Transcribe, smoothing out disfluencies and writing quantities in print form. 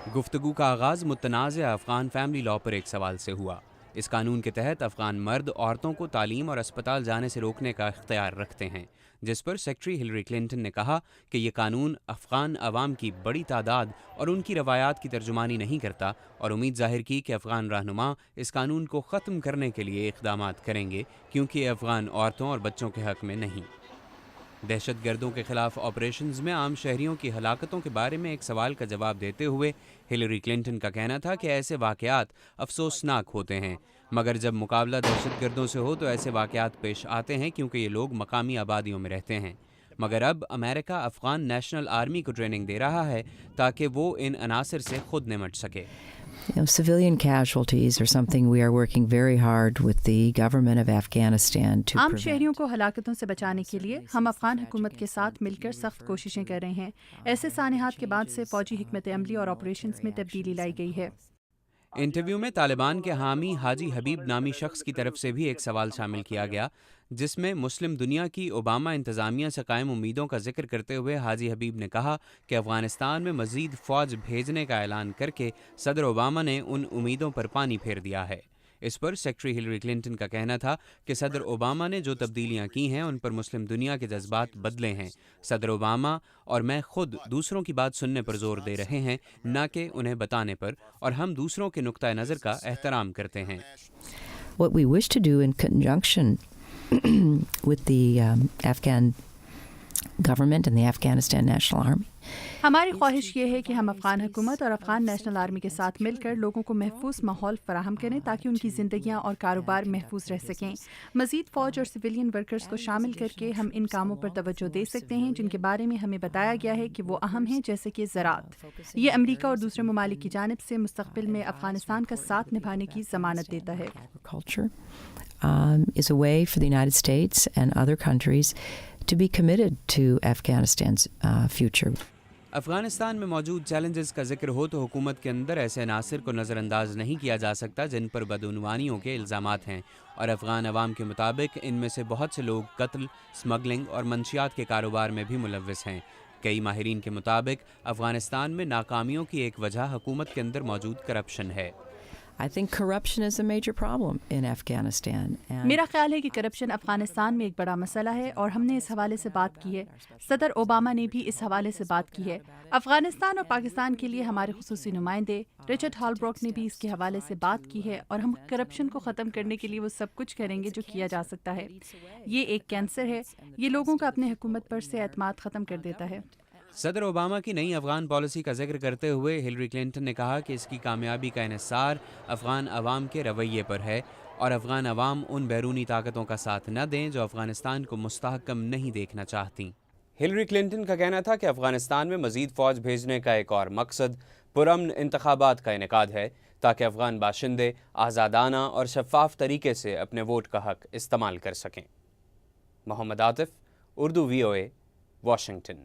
گفتگو کا آغاز متنازع افغان فیملی لاء پر ایک سوال سے ہوا۔ اس قانون کے تحت افغان مرد عورتوں کو تعلیم اور اسپتال جانے سے روکنے کا اختیار رکھتے ہیں، جس پر سیکرٹری ہلری کلنٹن نے کہا کہ یہ قانون افغان عوام کی بڑی تعداد اور ان کی روایات کی ترجمانی نہیں کرتا، اور امید ظاہر کی کہ افغان رہنما اس قانون کو ختم کرنے کے لیے اقدامات کریں گے، کیونکہ یہ افغان عورتوں اور بچوں کے حق میں نہیں۔ دہشت گردوں کے خلاف آپریشنز میں عام شہریوں کی ہلاکتوں کے بارے میں ایک سوال کا جواب دیتے ہوئے ہلری کلنٹن کا کہنا تھا کہ ایسے واقعات افسوسناک ہوتے ہیں، مگر جب مقابلہ دہشت گردوں سے ہو تو ایسے واقعات پیش آتے ہیں کیونکہ یہ لوگ مقامی آبادیوں میں رہتے ہیں۔ مگر اب امریکہ افغان نیشنل آرمی کو ٹریننگ دے رہا ہے تاکہ وہ ان عناصر سے خود نمٹ سکے۔ Civilian casualties are something we are working very hard with the government of Afghanistan to عام prevent. شہریوں کو ہلاکتوں سے بچانے کے لیے ہم افغان حکومت کے ساتھ مل کر سخت کوششیں کر رہے ہیں۔ ایسے سانحات کے بعد سے فوجی حکمت عملی اور آپریشنز میں تبدیلی لائی گئی ہے۔ انٹرویو میں طالبان کے حامی حاجی حبیب نامی شخص کی طرف سے بھی ایک سوال شامل کیا گیا، جس میں مسلم دنیا کی اوباما انتظامیہ سے قائم امیدوں کا ذکر کرتے ہوئے حاجی حبیب نے کہا کہ افغانستان میں مزید فوج بھیجنے کا اعلان کر کے صدر اوباما نے ان امیدوں پر پانی پھیر دیا ہے۔ اس پر سیکرٹری ہلری کلنٹن کا کہنا تھا کہ صدر اوباما نے جو تبدیلیاں کی ہیں ان پر مسلم دنیا کے جذبات بدلے ہیں۔ صدر اوباما اور میں خود دوسروں کی بات سننے پر زور دے رہے ہیں، نہ کہ انہیں بتانے پر، اور ہم دوسروں کے نقطہ نظر کا احترام کرتے ہیں۔ What we wish to do in conjunction with the Afghan government and the Afghanistan National Army. ہماری خواہش یہ ہے کہ ہم افغان حکومت اور افغان نیشنل آرمی کے ساتھ مل کر لوگوں کو محفوظ ماحول فراہم کریں تاکہ ان کی زندگیاں اور کاروبار محفوظ رہ سکیں۔ مزید فوج اور سویلین ورکرز کو شامل کر کے ہم ان کاموں پر توجہ دے سکتے ہیں جن کے بارے میں ہمیں بتایا گیا ہے کہ وہ اہم ہیں، جیسے کہ زراعت۔ یہ امریکہ اور دوسرے ممالک کی جانب سے مستقبل میں افغانستان کا ساتھ نبھانے کی ضمانت دیتا ہے۔ Agriculture is a way for the United States and other countries to be committed to Afghanistan's future. Afghanistan میں موجود چیلنجز کا ذکر ہو تو حکومت کے اندر ایسے عناصر کو نظر انداز نہیں کیا جا سکتا جن پر بدعنوانیوں کے الزامات ہیں، اور افغان عوام کے مطابق ان میں سے بہت سے لوگ قتل، سمگلنگ اور منشیات کے کاروبار میں بھی ملوث ہیں۔ کئی ماہرین کے مطابق افغانستان میں ناکامیوں کی ایک وجہ حکومت کے اندر موجود کرپشن ہے۔ I think corruption is a major problem in Afghanistan. میرا خیال ہے کہ کرپشن افغانستان میں ایک بڑا مسئلہ ہے اور ہم نے اس حوالے سے بات کی ہے۔ صدر اوباما نے بھی اس حوالے سے بات کی ہے۔ افغانستان اور پاکستان کے لیے ہمارے خصوصی نمائندے رچرڈ ہالبروک نے بھی اس کے حوالے سے بات کی ہے، اور ہم کرپشن کو ختم کرنے کے لیے وہ سب کچھ کریں گے جو کیا جا سکتا ہے۔ یہ ایک کینسر ہے، یہ لوگوں کا اپنے حکومت پر سے اعتماد ختم کر دیتا ہے۔ صدر اوباما کی نئی افغان پالیسی کا ذکر کرتے ہوئے ہلری کلنٹن نے کہا کہ اس کی کامیابی کا انحصار افغان عوام کے رویے پر ہے، اور افغان عوام ان بیرونی طاقتوں کا ساتھ نہ دیں جو افغانستان کو مستحکم نہیں دیکھنا چاہتیں۔ ہلری کلنٹن کا کہنا تھا کہ افغانستان میں مزید فوج بھیجنے کا ایک اور مقصد پرامن انتخابات کا انعقاد ہے تاکہ افغان باشندے آزادانہ اور شفاف طریقے سے اپنے ووٹ کا حق استعمال کر سکیں۔ محمد عاطف، اردو VOA، واشنگٹن۔